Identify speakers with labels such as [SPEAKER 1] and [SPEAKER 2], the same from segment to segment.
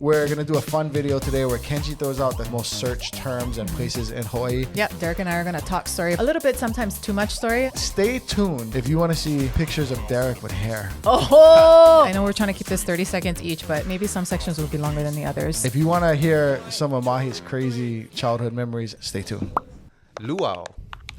[SPEAKER 1] We're going to do a fun video today where Kenji throws out the most searched terms and places in Hawaii.
[SPEAKER 2] Yep, Derek and I are going to talk story. A little bit, sometimes too much story.
[SPEAKER 1] Stay tuned if you want to see pictures of Derek with hair.
[SPEAKER 2] Oh! I know we're trying to keep this 30 seconds each, but maybe some sections will be longer than the others.
[SPEAKER 1] If you want to hear some of Mahi's crazy childhood memories, stay tuned.
[SPEAKER 3] Luau.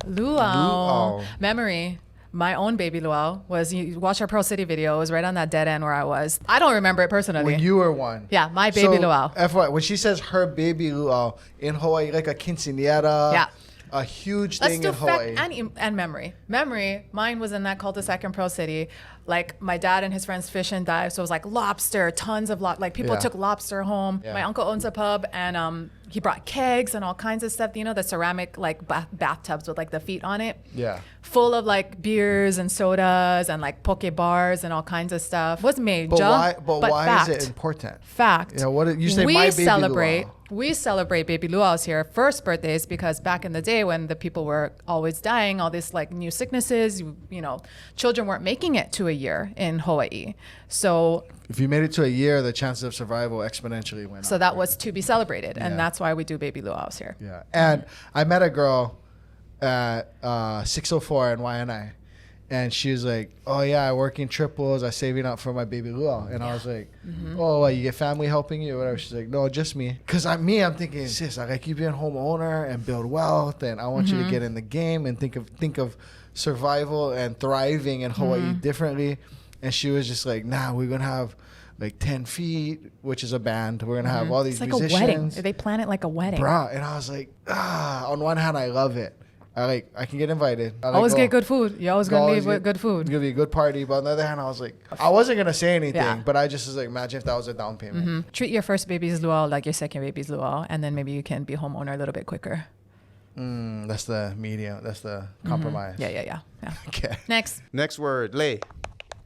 [SPEAKER 2] Luau. Memory. My own baby luau was, you watch our Pearl City video, it was right on that dead end where I was. I don't remember it personally.
[SPEAKER 1] When you were one.
[SPEAKER 2] Yeah, my baby luau.
[SPEAKER 1] FYI, when she says her baby luau in Hawaii, like a quinceañera.
[SPEAKER 2] Yeah.
[SPEAKER 1] A huge thing in Hawaii.
[SPEAKER 2] Let's do fact and memory. Memory, mine was in that cul-de-sac in Pearl City. Like my dad and his friends fish and dive. So it was like lobster, tons of like people took lobster home. Yeah. My uncle owns a pub and he brought kegs and all kinds of stuff. You know, the ceramic like bathtubs with like the feet on it.
[SPEAKER 1] Yeah.
[SPEAKER 2] Full of like beers and sodas and like poke bars and all kinds of stuff. Was major.
[SPEAKER 1] But why is it important?
[SPEAKER 2] Fact.
[SPEAKER 1] Yeah, what you say my baby luau.
[SPEAKER 2] We celebrate baby luau's here. First birthdays, because back in the day when the people were always dying, all these like new sicknesses, you know, children weren't making it to a year in Hawaii. So
[SPEAKER 1] if you made it to a year, the chances of survival exponentially went up.
[SPEAKER 2] So that was to be celebrated. And that's why we do baby luau's here.
[SPEAKER 1] Yeah. And I met a girl at 604 in Waianae. And she was like, oh, yeah, I work in triples. I'm saving up for my baby luau. And I was like, oh, what, you get family helping you or whatever? She's like, no, just me. Because I'm thinking, sis, like you be a homeowner and build wealth. And I want you to get in the game and think of survival and thriving in Hawaii differently. And she was just like, nah, we're going to have like 10 feet, which is a band. We're going to have all these musicians.
[SPEAKER 2] It's like a wedding. They plan it like a wedding.
[SPEAKER 1] Bruh. And I was like, on one hand, I love it. I can get invited.
[SPEAKER 2] Always get good food. You're always going to leave with good food.
[SPEAKER 1] It's going to be a good party. But on the other hand, I was like, I wasn't going to say anything, but I just was like, imagine if that was a down payment.
[SPEAKER 2] Treat your first baby's luau like your second baby's luau, and then maybe you can be homeowner a little bit quicker.
[SPEAKER 1] That's the medium. That's the compromise.
[SPEAKER 2] Yeah.
[SPEAKER 1] Okay.
[SPEAKER 3] Next word, lei.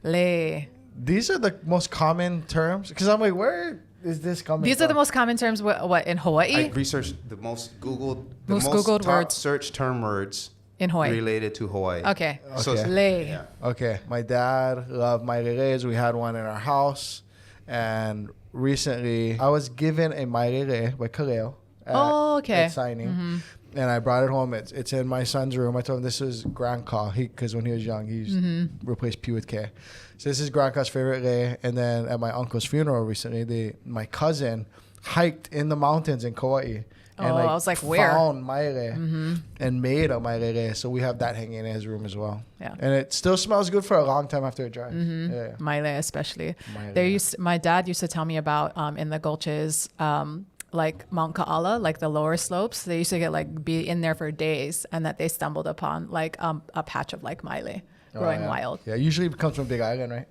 [SPEAKER 2] Lei.
[SPEAKER 1] These are the most common terms. Because I'm like, where is this coming
[SPEAKER 2] These
[SPEAKER 1] from?
[SPEAKER 2] are the most common terms, what, in Hawaii?
[SPEAKER 3] I researched the most Googled
[SPEAKER 2] Googled
[SPEAKER 3] top
[SPEAKER 2] words.
[SPEAKER 3] search term words
[SPEAKER 2] In Hawaii.
[SPEAKER 3] related to Hawaii.
[SPEAKER 2] Okay.
[SPEAKER 3] So
[SPEAKER 2] Lei.
[SPEAKER 3] yeah.
[SPEAKER 1] Okay. My dad loved mairireis. We had one in our house. And recently, I was given a mairire by Kaleo at signing. And I brought it home. It's in my son's room. I told him this is Grandpa. Because when he was young, he replaced P with K. So this is Grandpa's favorite rei. And then at my uncle's funeral recently, my cousin hiked in the mountains in Kauai. And
[SPEAKER 2] I was like, where?
[SPEAKER 1] Found maire and made a maire. So we have that hanging in his room as well.
[SPEAKER 2] Yeah.
[SPEAKER 1] And it still smells good for a long time after it dries. Yeah.
[SPEAKER 2] Maile especially.
[SPEAKER 1] Maile.
[SPEAKER 2] My dad used to tell me about in the gulches, like Mount Ka'ala, like the lower slopes. They used to get be in there for days, and that they stumbled upon like a patch of like maile growing wild.
[SPEAKER 1] Yeah, usually it comes from Big Island, right?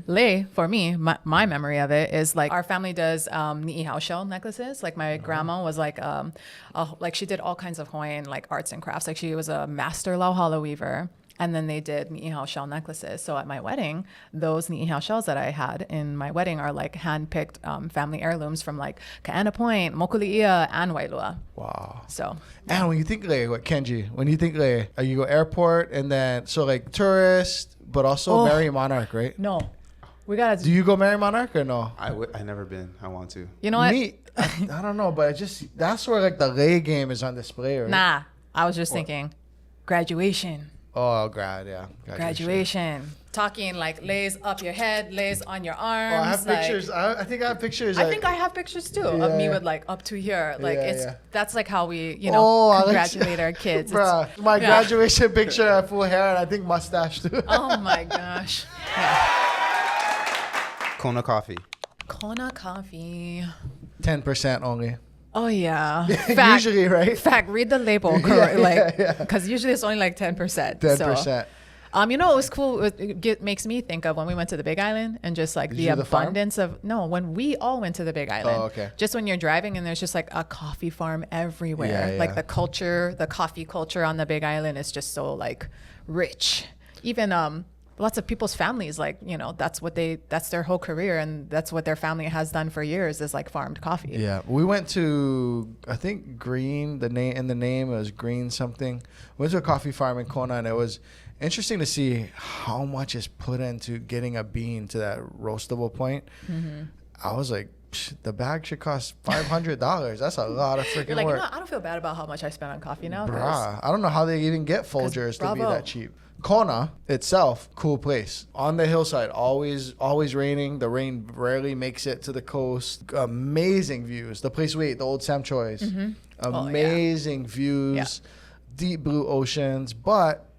[SPEAKER 2] Lei, for me, my memory of it is like our family does ni'ihau shell necklaces. Like my grandma was like she did all kinds of Hawaiian like arts and crafts. Like she was a master lauhala weaver. And then they did ni'ihau shell necklaces. So at my wedding, those ni'ihau shells that I had in my wedding are like hand-picked family heirlooms from like Ka'ana Point, Mokuli'ia, and Wailua.
[SPEAKER 1] Wow.
[SPEAKER 2] So.
[SPEAKER 1] And when you think Kenji, when you think you go airport and then, so like tourist, but also Mary Monarch, right?
[SPEAKER 2] No. We got to.
[SPEAKER 1] Do you go Mary Monarch or no?
[SPEAKER 3] I never been. I want to.
[SPEAKER 2] You know what?
[SPEAKER 1] Me, I don't know, but that's where like the lei game is on display, right?
[SPEAKER 2] Nah. I was just thinking graduation.
[SPEAKER 1] Oh, yeah.
[SPEAKER 2] Graduation. Talking like lays up your head, lays on your arms.
[SPEAKER 1] Oh, I have pictures. I think I have pictures.
[SPEAKER 2] I think I have pictures too of me with like up to here. Like that's like how we, congratulate our kids.
[SPEAKER 1] Bruh, my graduation picture, I have full hair and I think mustache too.
[SPEAKER 2] Oh my gosh. Yeah.
[SPEAKER 3] Kona coffee.
[SPEAKER 2] Kona coffee.
[SPEAKER 1] 10% only.
[SPEAKER 2] Oh yeah.
[SPEAKER 1] Fact, usually, right?
[SPEAKER 2] Fact, read the label correct. Because usually it's only like 10%.
[SPEAKER 1] 10%.
[SPEAKER 2] So. You know what was cool? It makes me think of when we went to the Big Island and just like the abundance of when we all went to the Big Island.
[SPEAKER 1] Oh, okay.
[SPEAKER 2] Just when you're driving and there's just like a coffee farm everywhere.
[SPEAKER 1] Yeah.
[SPEAKER 2] Like the coffee culture on the Big Island is just so like rich. Even lots of people's families, like, that's their whole career, and that's what their family has done for years, is like farmed coffee.
[SPEAKER 1] Yeah. We went to, I think Green, the name was Green something. We went to a coffee farm in Kona, and it was interesting to see how much is put into getting a bean to that roastable point. I was like, the bag should cost $500. That's a lot of freaking
[SPEAKER 2] You're like,
[SPEAKER 1] work.
[SPEAKER 2] you know, I don't feel bad about how much I spent on coffee now.
[SPEAKER 1] Bruh, I don't know how they even get Folgers to be
[SPEAKER 2] bravo.
[SPEAKER 1] that cheap. Kona itself, cool place. On the hillside, always raining. The rain rarely makes it to the coast. Amazing views. The place we ate, the old Sam Choi's. Amazing views, deep blue oceans, but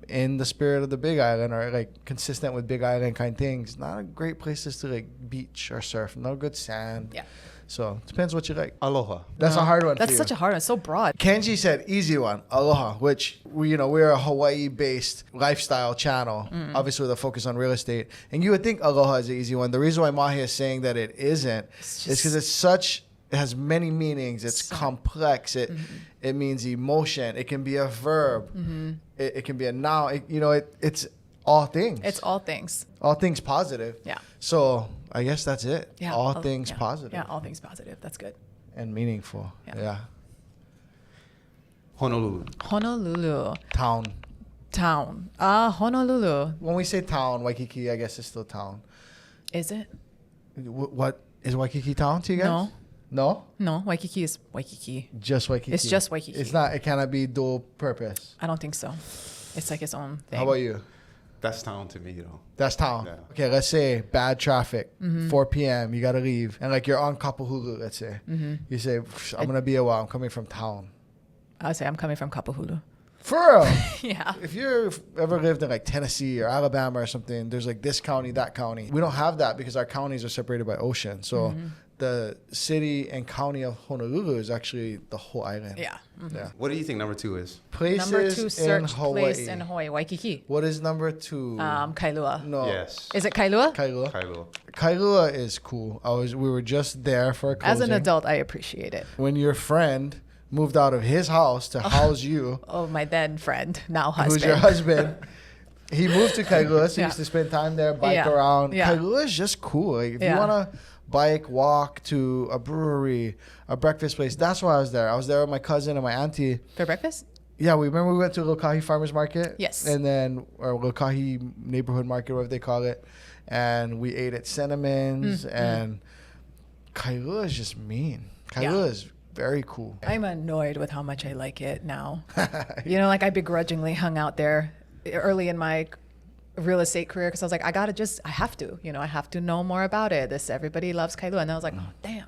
[SPEAKER 1] in the spirit of the Big Island, or like consistent with Big Island kind of things, not a great places to like beach or surf. No good sand.
[SPEAKER 2] Yeah.
[SPEAKER 1] So depends what you like.
[SPEAKER 3] Aloha.
[SPEAKER 1] That's a hard one.
[SPEAKER 2] That's
[SPEAKER 1] for
[SPEAKER 2] such
[SPEAKER 1] you.
[SPEAKER 2] a hard one. It's so broad.
[SPEAKER 1] Kenji said easy one, aloha, which we're a Hawaii-based lifestyle channel, obviously with a focus on real estate. And you would think aloha is the easy one. The reason why Mahi is saying that it isn't is because it has many meanings. It's complex. It means emotion. It can be a verb. It can be a noun. It's all things.
[SPEAKER 2] It's all things.
[SPEAKER 1] All things positive.
[SPEAKER 2] Yeah.
[SPEAKER 1] So I guess that's it.
[SPEAKER 2] Yeah.
[SPEAKER 1] All things positive.
[SPEAKER 2] Yeah, all things positive. That's good.
[SPEAKER 1] And meaningful. Yeah.
[SPEAKER 3] Honolulu.
[SPEAKER 1] Town.
[SPEAKER 2] Honolulu.
[SPEAKER 1] When we say town, Waikiki, I guess it's still town.
[SPEAKER 2] Is it?
[SPEAKER 1] What is Waikiki town to you guys? No?
[SPEAKER 2] No, Waikiki is Waikiki.
[SPEAKER 1] Just Waikiki.
[SPEAKER 2] It's just Waikiki.
[SPEAKER 1] It's not. It cannot be dual purpose.
[SPEAKER 2] I don't think so. It's like its own thing.
[SPEAKER 1] How about you?
[SPEAKER 3] That's town to me, though.
[SPEAKER 1] That's town.
[SPEAKER 3] Yeah.
[SPEAKER 1] Okay, let's say bad traffic, 4 p.m. You gotta leave, and like you're on Kapolei, let's say. You say, I'm gonna be a while. I'm coming from town.
[SPEAKER 2] I would say I'm coming from Kapolei.
[SPEAKER 1] For real.
[SPEAKER 2] Yeah.
[SPEAKER 1] If you've ever lived in like Tennessee or Alabama or something, there's like this county, that county. We don't have that because our counties are separated by ocean. So the city and county of Honolulu is actually the whole island.
[SPEAKER 2] Yeah.
[SPEAKER 1] Yeah.
[SPEAKER 3] What do you think number 2 is?
[SPEAKER 1] Places
[SPEAKER 2] Number 2
[SPEAKER 1] in
[SPEAKER 2] search
[SPEAKER 1] Hawaii.
[SPEAKER 2] place in Hawaii, Waikiki.
[SPEAKER 1] What is number 2?
[SPEAKER 2] Kailua.
[SPEAKER 1] No.
[SPEAKER 3] Yes.
[SPEAKER 2] Is it Kailua?
[SPEAKER 1] Kailua.
[SPEAKER 3] Kailua.
[SPEAKER 1] Kailua is cool. We were just there for a closing.
[SPEAKER 2] As an adult, I appreciate it.
[SPEAKER 1] When your friend moved out of his house to house you,
[SPEAKER 2] Oh, my then friend, now husband.
[SPEAKER 1] who's your husband, he moved to Kailua, so he used to spend time there, bike around.
[SPEAKER 2] Yeah.
[SPEAKER 1] Kailua is just cool. Like, if you
[SPEAKER 2] Yeah.
[SPEAKER 1] want to bike, walk to a brewery, a breakfast place, that's why I was there. I was there with my cousin and my auntie.
[SPEAKER 2] For breakfast?
[SPEAKER 1] Yeah, we went to Lokahi Farmers Market.
[SPEAKER 2] Yes.
[SPEAKER 1] And then, or Lokahi Neighborhood Market, whatever they call it. And we ate at Cinnamon's. And Kailua is just mean. Kailua is very cool.
[SPEAKER 2] I'm annoyed with how much I like it now. I begrudgingly hung out there early in my real estate career because I was like, I have to know more about it. Everybody loves Kailua. And I was like, oh, damn.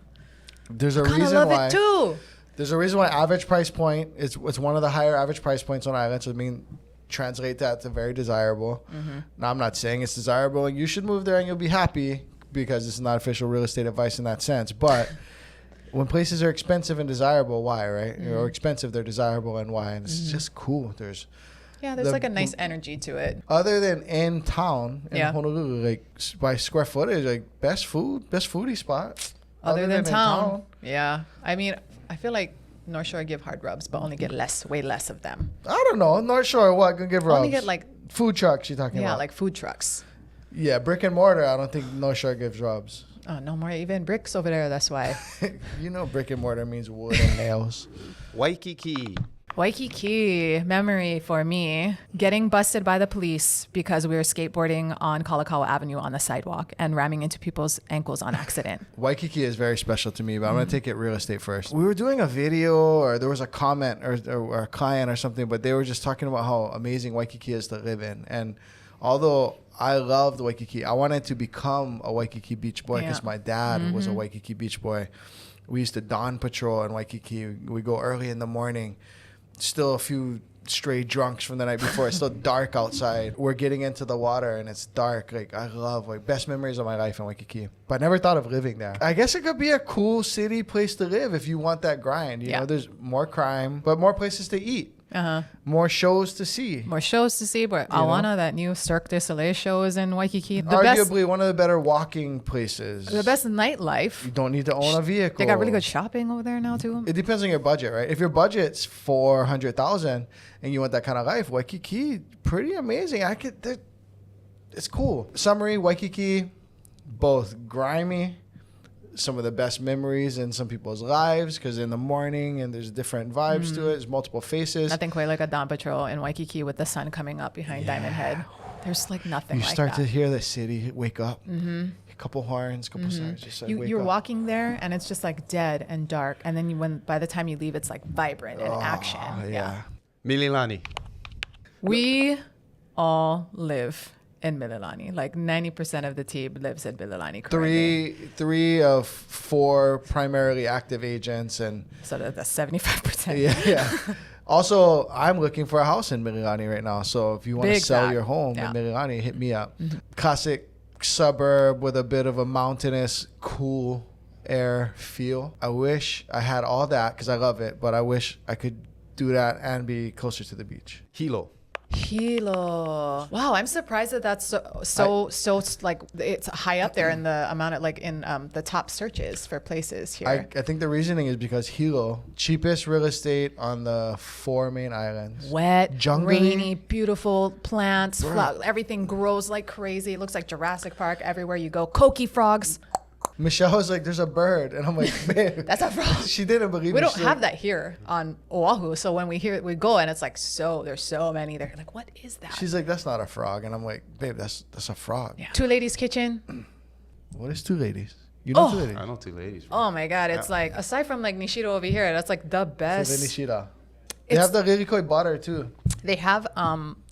[SPEAKER 1] There's a
[SPEAKER 2] I
[SPEAKER 1] reason
[SPEAKER 2] love
[SPEAKER 1] why.
[SPEAKER 2] it too.
[SPEAKER 1] There's a reason why average price point it's one of the higher average price points on islands. So translate that to very desirable. Now, I'm not saying it's desirable and you should move there and you'll be happy because it's not official real estate advice in that sense. But when places are expensive and desirable, why, right? Or expensive, they're desirable and why? And it's just cool. There's
[SPEAKER 2] like a nice energy to it.
[SPEAKER 1] other than in town in
[SPEAKER 2] Yeah.
[SPEAKER 1] Honolulu, like by square footage, like best foodie spot.
[SPEAKER 2] Other than
[SPEAKER 1] in
[SPEAKER 2] town. Yeah. I mean, I feel like North Shore give hard rubs, but only get way less of them.
[SPEAKER 1] I don't know. Not sure what can give rubs.
[SPEAKER 2] Only get like
[SPEAKER 1] food trucks. You're talking about?
[SPEAKER 2] like food trucks.
[SPEAKER 1] Yeah, brick and mortar. I don't think North Shore gives rubs.
[SPEAKER 2] Oh, no more even bricks over there. That's why.
[SPEAKER 1] Brick and mortar means wood and nails.
[SPEAKER 3] Waikiki.
[SPEAKER 2] Waikiki memory for me, getting busted by the police because we were skateboarding on Kalakaua Avenue on the sidewalk and ramming into people's ankles on accident.
[SPEAKER 1] Waikiki is very special to me, but I'm going to take it real estate first. We were doing a video or there was a comment or a client or something, but they were just talking about how amazing Waikiki is to live in. And although I loved Waikiki, I wanted to become a Waikiki beach boy because my dad was a Waikiki beach boy. We used to dawn patrol in Waikiki. We go early in the morning. Still a few stray drunks from the night before. It's still dark outside. We're getting into the water and it's dark. Like, I love best memories of my life in Waikiki. But I never thought of living there. I guess it could be a cool city place to live if you want that grind. You know, there's more crime, but more places to eat. More shows to see.
[SPEAKER 2] More shows to see, but Awana, that new Cirque du Soleil show is in Waikiki.
[SPEAKER 1] Arguably one of the better walking places.
[SPEAKER 2] The best nightlife.
[SPEAKER 1] You don't need to own a vehicle.
[SPEAKER 2] They got really good shopping over there now too.
[SPEAKER 1] It depends on your budget, right? If your budget's $400,000 and you want that kind of life, Waikiki, pretty amazing. It's cool. Summary: Waikiki, both grimy. Some of the best memories in some people's lives because in the morning and there's different vibes to it. There's multiple faces.
[SPEAKER 2] Nothing quite like a dawn patrol in Waikiki with the sun coming up behind Diamond Head. There's like nothing
[SPEAKER 1] You
[SPEAKER 2] like
[SPEAKER 1] start
[SPEAKER 2] that.
[SPEAKER 1] to hear the city wake up. couple horns, couple stars. Just like wake
[SPEAKER 2] You're
[SPEAKER 1] up.
[SPEAKER 2] walking there and it's just like dead and dark, and then by the time you leave, it's like vibrant and action.
[SPEAKER 1] Yeah.
[SPEAKER 3] Mililani.
[SPEAKER 2] We all live in Mililani. Like 90% of the team lives in Mililani currently.
[SPEAKER 1] Three of 4 primarily active agents, and
[SPEAKER 2] So that's 75%.
[SPEAKER 1] yeah. Also, I'm looking for a house in Mililani right now. So if you want to
[SPEAKER 2] Big
[SPEAKER 1] sell
[SPEAKER 2] fact.
[SPEAKER 1] your home
[SPEAKER 2] Yeah.
[SPEAKER 1] in Mililani, hit me up. Classic suburb with a bit of a mountainous, cool air feel. I wish I had all that because I love it, but I wish I could do that and be closer to the beach.
[SPEAKER 3] Hilo.
[SPEAKER 2] Hilo. Wow, I'm surprised that that's so like it's high up there in the amount of like in the top searches for places here.
[SPEAKER 1] I think the reasoning is because Hilo, cheapest real estate on the 4 main islands.
[SPEAKER 2] Wet,
[SPEAKER 1] Jungly.
[SPEAKER 2] rainy, beautiful plants, everything grows like crazy. It looks like Jurassic Park everywhere you go. Koki frogs.
[SPEAKER 1] Michelle was like, there's a bird. And I'm like, babe.
[SPEAKER 2] That's a frog.
[SPEAKER 1] She didn't believe
[SPEAKER 2] We
[SPEAKER 1] me.
[SPEAKER 2] don't
[SPEAKER 1] She's
[SPEAKER 2] have
[SPEAKER 1] like,
[SPEAKER 2] that here on Oahu. So when we go and it's like there's so many. They're like, what is that?
[SPEAKER 1] She's like, that's not a frog. And I'm like, babe, that's a frog.
[SPEAKER 2] Yeah. Two Ladies Kitchen.
[SPEAKER 1] What is 2 ladies? You know
[SPEAKER 2] Oh.
[SPEAKER 1] 2 ladies?
[SPEAKER 3] I know 2 ladies. bro.
[SPEAKER 2] Oh my God. It's like, aside from like Nishido over here, that's like the
[SPEAKER 1] So
[SPEAKER 2] best.
[SPEAKER 1] the Nishida. They
[SPEAKER 2] It's-
[SPEAKER 1] have the Lirikoi butter too.
[SPEAKER 2] They have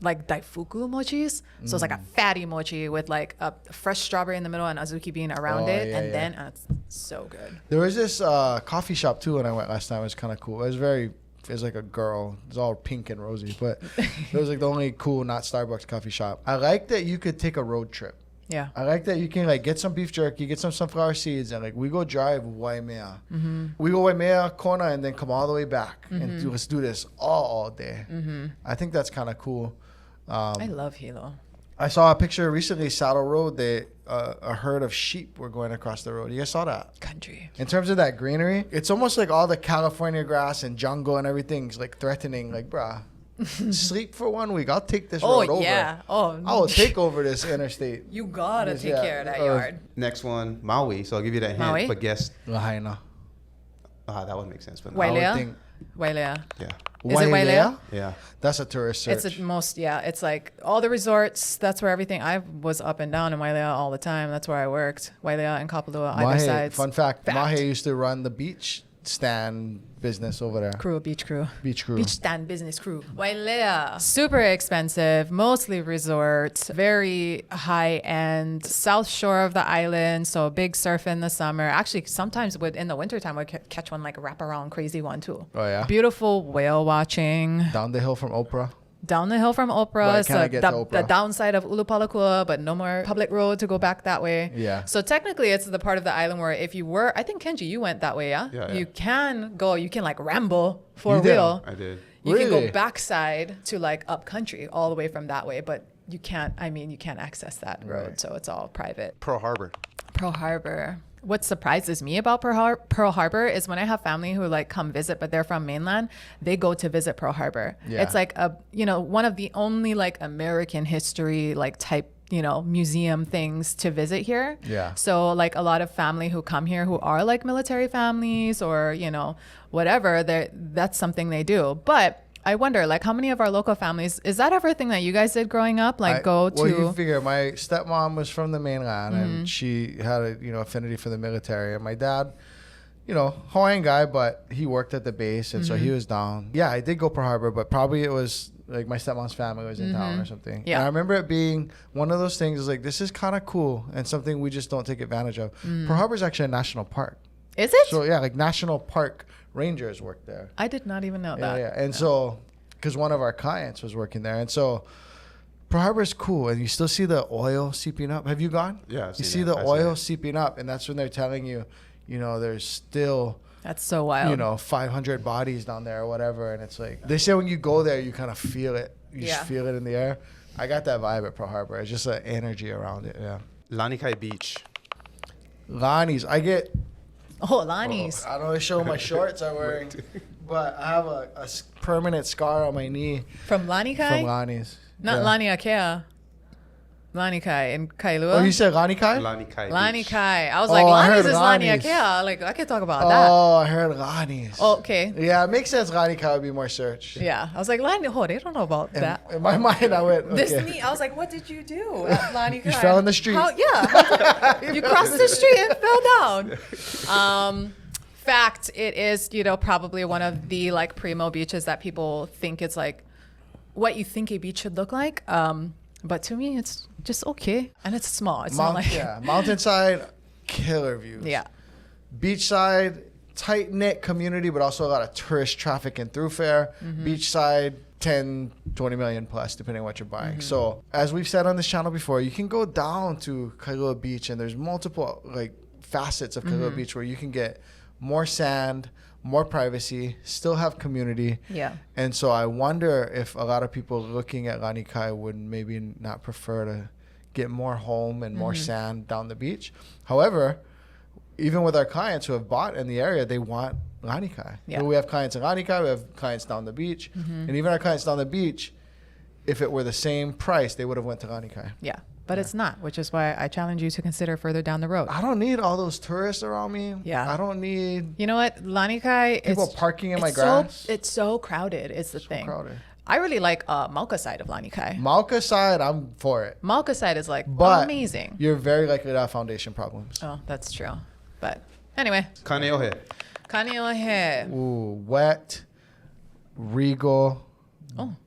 [SPEAKER 2] like daifuku mochis. So it's like a fatty mochi with like a fresh strawberry in the middle and azuki bean around
[SPEAKER 1] Oh,
[SPEAKER 2] it.
[SPEAKER 1] yeah,
[SPEAKER 2] And
[SPEAKER 1] yeah.
[SPEAKER 2] then it's so good.
[SPEAKER 1] There was this coffee shop too when I went last time. It was kind of cool. It was like a girl. It was all pink and rosy, but it was like the only cool, not Starbucks coffee shop. I like that you could take a road trip.
[SPEAKER 2] Yeah.
[SPEAKER 1] I like that you can like get some beef jerky, get some sunflower seeds, and like we go drive Waimea. We go Waimea, Kona, and then come all the way back and let's do this all day. I think that's kind of cool.
[SPEAKER 2] I love Hilo.
[SPEAKER 1] I saw a picture recently, Saddle Road. A herd of sheep were going across the road. You guys saw that?
[SPEAKER 2] Country.
[SPEAKER 1] In terms of that greenery, it's almost like all the California grass and jungle and everything's like threatening. Like, bruh, sleep for 1 week. I'll take this road over.
[SPEAKER 2] Yeah. Oh,
[SPEAKER 1] I will take over this interstate.
[SPEAKER 2] You gotta
[SPEAKER 1] Yes,
[SPEAKER 2] take
[SPEAKER 1] yeah.
[SPEAKER 2] care of that
[SPEAKER 1] Or-
[SPEAKER 2] yard.
[SPEAKER 3] Next one, Maui. So I'll give you that hint.
[SPEAKER 2] Maui?
[SPEAKER 3] But guess.
[SPEAKER 1] Lahaina.
[SPEAKER 3] That would make sense. But no.
[SPEAKER 2] Wailea?
[SPEAKER 1] think-
[SPEAKER 2] Wailea.
[SPEAKER 3] Yeah.
[SPEAKER 2] Is it Wailea?
[SPEAKER 3] Yeah.
[SPEAKER 1] That's a tourist search.
[SPEAKER 2] It's the most, it's like all the resorts. That's where everything. I was up and down in Wailea all the time. That's where I worked. Wailea and Kapolei, either
[SPEAKER 1] Mahe,
[SPEAKER 2] sides.
[SPEAKER 1] fun fact, Mahe used to run the beach stand business over there.
[SPEAKER 2] Beach crew.
[SPEAKER 1] Beach crew.
[SPEAKER 2] Beach stand business crew. Wailea. Super expensive, mostly resort, very high end, south shore of the island. So big surf in the summer. Actually, sometimes in the wintertime, we catch one like wraparound crazy one too.
[SPEAKER 1] Oh, yeah?
[SPEAKER 2] Beautiful whale watching.
[SPEAKER 1] Down the hill from Oprah.
[SPEAKER 2] Down the hill from Oprah.
[SPEAKER 1] But
[SPEAKER 2] So
[SPEAKER 1] can I get to
[SPEAKER 2] the
[SPEAKER 1] Oprah?
[SPEAKER 2] downside of Ulupalakua, but no more public road to go back that way.
[SPEAKER 1] Yeah.
[SPEAKER 2] So technically, it's the part of the island where if you were, I think Kenji, you went that way, yeah?
[SPEAKER 3] Yeah,
[SPEAKER 2] You
[SPEAKER 3] yeah.
[SPEAKER 2] can go, you can like ramble for
[SPEAKER 1] You did?
[SPEAKER 2] real.
[SPEAKER 3] I did.
[SPEAKER 2] You can
[SPEAKER 1] Really?
[SPEAKER 2] go backside to like up country all the way from that way, but you can't access that road.
[SPEAKER 1] Right.
[SPEAKER 2] So it's all private.
[SPEAKER 3] Pearl Harbor.
[SPEAKER 2] Pearl Harbor. What surprises me about Pearl Harbor is when I have family who like come visit, but they're from mainland, they go to visit Pearl Harbor.
[SPEAKER 1] Yeah.
[SPEAKER 2] It's like one of the only like American history like type, museum things to visit here.
[SPEAKER 1] Yeah.
[SPEAKER 2] So like a lot of family who come here who are like military families or, whatever, that's something they do. But I wonder, like, how many of our local families, is that everything that you guys did growing up? Like,
[SPEAKER 1] Well, you figure my stepmom was from the mainland and she had a affinity for the military, and my dad, Hawaiian guy, but he worked at the base, and so he was down. Yeah, I did go Pearl Harbor, but probably it was like my stepmom's family was in town or something.
[SPEAKER 2] Yeah.
[SPEAKER 1] And I remember it being one of those things. Is like, this is kind of cool and something we just don't take advantage of. Pearl Harbor is actually a national park.
[SPEAKER 2] Is it?
[SPEAKER 1] So yeah, like national park rangers work there.
[SPEAKER 2] I did not even know that.
[SPEAKER 1] Yeah. And so, because one of our clients was working there, and so Pearl Harbor is cool, and you still see the oil seeping up. Have you gone?
[SPEAKER 3] Yeah, I've
[SPEAKER 1] you
[SPEAKER 3] seen
[SPEAKER 1] see
[SPEAKER 3] it.
[SPEAKER 1] the
[SPEAKER 3] I've
[SPEAKER 1] oil
[SPEAKER 3] seen
[SPEAKER 1] seeping up, and that's when they're telling you, there's still,
[SPEAKER 2] That's so wild.
[SPEAKER 1] 500 bodies down there or whatever, and it's like they say when you go there, you kind of feel it. You just feel it in the air. I got that vibe at Pearl Harbor. It's just an energy around it. Yeah.
[SPEAKER 3] Lanikai Beach.
[SPEAKER 1] Lani's. I get.
[SPEAKER 2] Oh, Lani's.
[SPEAKER 1] I don't show my shorts I'm wearing, but I have a permanent scar on my knee
[SPEAKER 2] From Lanikai?
[SPEAKER 1] from Lani's.
[SPEAKER 2] Not
[SPEAKER 1] Yeah.
[SPEAKER 2] Lani Akea. Lanikai in Kailua.
[SPEAKER 1] Oh, you said Lanikai?
[SPEAKER 3] Lanikai.
[SPEAKER 2] Lanikai. I was
[SPEAKER 1] Oh,
[SPEAKER 2] like,
[SPEAKER 1] I
[SPEAKER 2] Lani's
[SPEAKER 1] heard
[SPEAKER 2] is
[SPEAKER 1] Lani's.
[SPEAKER 2] Laniakea. Like, I can talk about that.
[SPEAKER 1] Oh, I heard Lani's.
[SPEAKER 2] Oh, okay.
[SPEAKER 1] Yeah, it makes sense. Lanikai would be more searched.
[SPEAKER 2] Yeah. I was like, Lani, oh, they don't know about that.
[SPEAKER 1] In my mind, I went, okay.
[SPEAKER 2] This I was like, what did you do at Lanikai?
[SPEAKER 1] You fell in the street.
[SPEAKER 2] You crossed the street and fell down. Fact, it is, probably one of the like primo beaches that people think it's like what you think a beach should look like. But to me, it's just okay. And it's small. It's not like...
[SPEAKER 1] Yeah, mountainside, killer views.
[SPEAKER 2] Yeah.
[SPEAKER 1] Beachside, tight-knit community, but also a lot of tourist traffic and throughfare. Beachside, 10, 20 million plus, depending on what you're buying. So, as we've said on this channel before, you can go down to Kailua Beach, and there's multiple like facets of Kailua Beach where you can get more sand, more privacy, still have community.
[SPEAKER 2] Yeah.
[SPEAKER 1] And so I wonder if a lot of people looking at Lanikai would maybe not prefer to get more home and more sand down the beach. However, even with our clients who have bought in the area, they want Lanikai.
[SPEAKER 2] Yeah.
[SPEAKER 1] We have clients in Lanikai, we have clients down the beach. And even our clients down the beach, if it were the same price, they would have went to Lanikai.
[SPEAKER 2] Yeah. But it's not, which is why I challenge you to consider further down the road.
[SPEAKER 1] I don't need all those tourists around me.
[SPEAKER 2] Yeah.
[SPEAKER 1] I don't need
[SPEAKER 2] You know what? Lanikai is...
[SPEAKER 1] people parking in my
[SPEAKER 2] it's
[SPEAKER 1] grass.
[SPEAKER 2] it's so crowded is the thing.
[SPEAKER 1] crowded.
[SPEAKER 2] I really like Mauka side of Lanikai.
[SPEAKER 1] Mauka side, I'm for it.
[SPEAKER 2] Mauka side is like
[SPEAKER 1] But
[SPEAKER 2] amazing.
[SPEAKER 1] you're very likely to have foundation problems.
[SPEAKER 2] Oh, that's true. But anyway,
[SPEAKER 3] Kaneohe.
[SPEAKER 2] Kaneohe.
[SPEAKER 1] Ooh, wet, regal,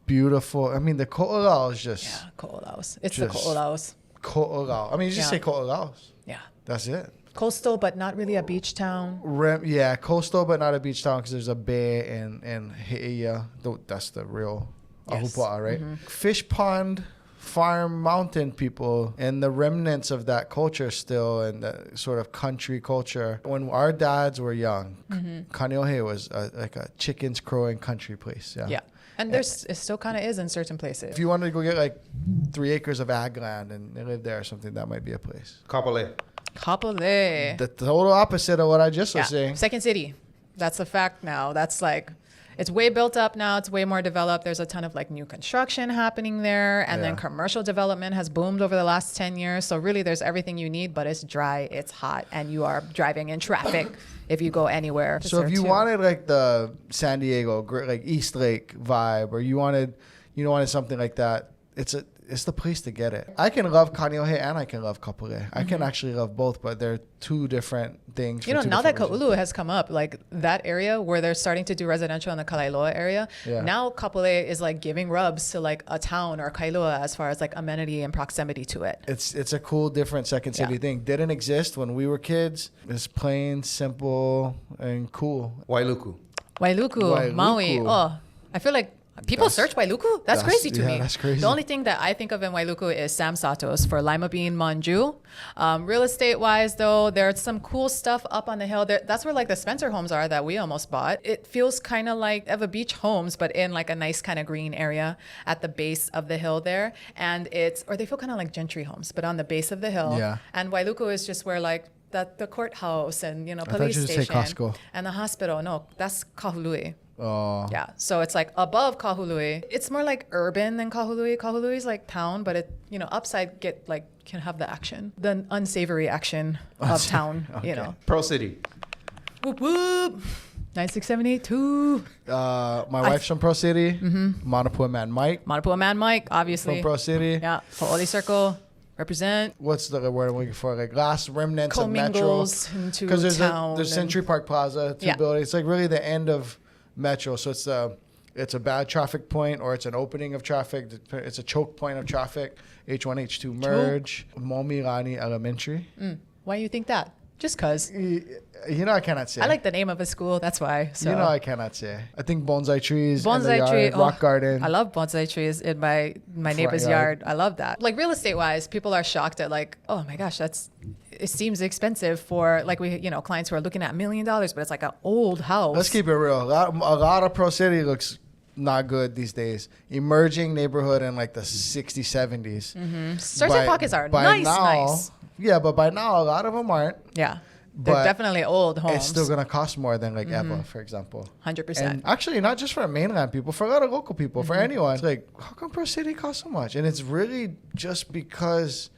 [SPEAKER 1] beautiful. I mean, the Ko'olau is just
[SPEAKER 2] Yeah, Ko'olaus. It's
[SPEAKER 1] Just-
[SPEAKER 2] the Ko'olaus.
[SPEAKER 1] Ko'olau. I mean, you just
[SPEAKER 2] Yeah.
[SPEAKER 1] say Ko'olaus.
[SPEAKER 2] Yeah.
[SPEAKER 1] That's it.
[SPEAKER 2] Coastal, but not really a beach town.
[SPEAKER 1] Yeah, coastal, but not a beach town because there's a bay in He'eia. That's the real
[SPEAKER 2] Yes.
[SPEAKER 1] Ahupua'a, right? Fish pond, farm, mountain people, and the remnants of that culture still, and the sort of country culture. When our dads were young, Kaneohe was like a chickens crowing country place. Yeah.
[SPEAKER 2] Yeah. And it still kind of is in certain places.
[SPEAKER 1] If you wanted to go get like 3 acres of ag land and live there or something, that might be a place.
[SPEAKER 3] Kapolei.
[SPEAKER 2] Kapolei.
[SPEAKER 1] The total opposite of what I just was saying.
[SPEAKER 2] Second city. That's a fact now. That's like, it's way built up now. It's way more developed. There's a ton of like new construction happening there. And then
[SPEAKER 1] Yeah.
[SPEAKER 2] commercial development has boomed over the last 10 years. So really there's everything you need, but it's dry, it's hot, and you are driving in traffic if you go anywhere.
[SPEAKER 1] So if you
[SPEAKER 2] too.
[SPEAKER 1] wanted like the San Diego, like East Lake vibe, or you wanted something like that, it's the place to get it. I can love Kaneohe and I can love Kapolei. I can actually love both, but they're two different things.
[SPEAKER 2] You know, now that Kaulu has come up, like that area where they're starting to do residential in the Kalailoa area,
[SPEAKER 1] Yeah.
[SPEAKER 2] now Kapolei is like giving rubs to like a town or Kailua as far as like amenity and proximity to it.
[SPEAKER 1] It's a cool, different second city
[SPEAKER 2] Yeah.
[SPEAKER 1] thing. Didn't exist when we were kids. It's plain, simple, and cool.
[SPEAKER 3] Wailuku.
[SPEAKER 2] Wailuku, Maui. Oh, I feel like people search Wailuku? That's crazy to me.
[SPEAKER 1] That's crazy.
[SPEAKER 2] The only thing that I think of in Wailuku is Sam Sato's for Lima Bean Manju. Real estate wise, though, there's some cool stuff up on the hill. That's where like the Spencer homes are that we almost bought. It feels kind of like Eva Beach homes, but in like a nice kind of green area at the base of the hill there. And they feel kind of like gentry homes, but on the base of the hill.
[SPEAKER 1] Yeah.
[SPEAKER 2] And Wailuku is just where like the courthouse and,
[SPEAKER 1] thought
[SPEAKER 2] police
[SPEAKER 1] you were
[SPEAKER 2] station.
[SPEAKER 1] gonna say Costco.
[SPEAKER 2] And the hospital. No, that's Kahului.
[SPEAKER 1] Oh.
[SPEAKER 2] Yeah, so it's like above Kahului. It's more like urban than Kahului. Kahului is like town, but it, upside can have the action, the unsavory action of town,
[SPEAKER 1] Okay.
[SPEAKER 3] Pearl City.
[SPEAKER 2] Whoop whoop. 96782.
[SPEAKER 1] My wife's from Pro City. Manapua Man Mike
[SPEAKER 2] Manapua Man Mike, obviously.
[SPEAKER 1] from Pro City.
[SPEAKER 2] Yeah, Ho'oli Circle, represent.
[SPEAKER 1] What's the word I'm looking for? Like last remnants of Metro.
[SPEAKER 2] Commingles into
[SPEAKER 1] Because
[SPEAKER 2] town.
[SPEAKER 1] there's Century Park Plaza, two
[SPEAKER 2] Yeah.
[SPEAKER 1] buildings. It's like really the end of Metro. So it's a bad traffic point or it's an opening of traffic. It's a choke point of traffic. H1, H2 merge. Mililani Elementary.
[SPEAKER 2] Why do you think that? Just cause.
[SPEAKER 1] I cannot say.
[SPEAKER 2] I like the name of a school, that's why. So.
[SPEAKER 1] I cannot say. I think bonsai trees in the
[SPEAKER 2] Bonsai
[SPEAKER 1] yard,
[SPEAKER 2] tree,
[SPEAKER 1] rock garden.
[SPEAKER 2] I love bonsai trees in my neighbor's
[SPEAKER 1] yard.
[SPEAKER 2] yard. I love that. Like real estate wise, people are shocked at like, oh my gosh, it seems expensive for like clients who are looking at $1 million, but it's like an old house.
[SPEAKER 1] Let's keep it real. A lot of Pro City looks not good these days. Emerging neighborhood in like the 60s, 70s.
[SPEAKER 2] Certain pockets are nice.
[SPEAKER 1] Yeah, but by now a lot of them aren't.
[SPEAKER 2] Yeah. They're
[SPEAKER 1] but
[SPEAKER 2] definitely old homes.
[SPEAKER 1] it's still gonna cost more than like Eva, for example.
[SPEAKER 2] 100%.
[SPEAKER 1] And actually, not just for mainland people, for a lot of local people, for anyone. It's like, how come Pearl City costs so much? And it's really just because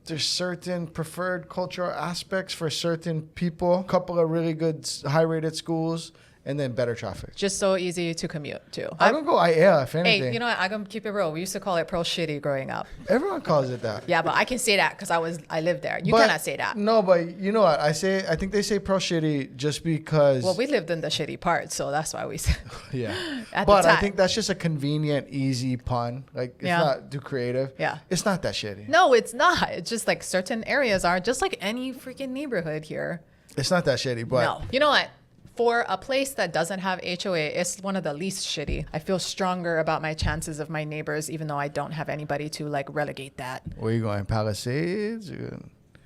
[SPEAKER 1] there's certain preferred cultural aspects for certain people. A couple of really good high-rated schools, and then better traffic.
[SPEAKER 2] Just so easy to commute to.
[SPEAKER 1] I'm gonna go Aiea, if anything.
[SPEAKER 2] Hey, you know what? I'm gonna keep it real. We used to call it Pearl Shitty growing up.
[SPEAKER 1] Everyone calls it that.
[SPEAKER 2] Yeah, but I can say that because I lived there. You
[SPEAKER 1] But-
[SPEAKER 2] cannot say that.
[SPEAKER 1] No, but you know what? I think they say Pearl Shitty just because.
[SPEAKER 2] Well, we lived in the shitty part, so that's why we said.
[SPEAKER 1] yeah.
[SPEAKER 2] At
[SPEAKER 1] But
[SPEAKER 2] the
[SPEAKER 1] I
[SPEAKER 2] time.
[SPEAKER 1] think that's just a convenient, easy pun. Like, it's
[SPEAKER 2] Yeah.
[SPEAKER 1] not too creative.
[SPEAKER 2] Yeah.
[SPEAKER 1] It's not that shitty.
[SPEAKER 2] No, it's not. It's just like certain areas are just like any freaking neighborhood here.
[SPEAKER 1] It's not that shitty, but.
[SPEAKER 2] No. You know what? For a place that doesn't have HOA, it's one of the least shitty. I feel stronger about my chances of my neighbors, even though I don't have anybody to like relegate that.
[SPEAKER 1] Where you going? Palisades?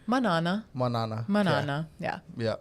[SPEAKER 2] Manana.
[SPEAKER 1] Manana.
[SPEAKER 2] Manana. Yeah.
[SPEAKER 1] Yeah.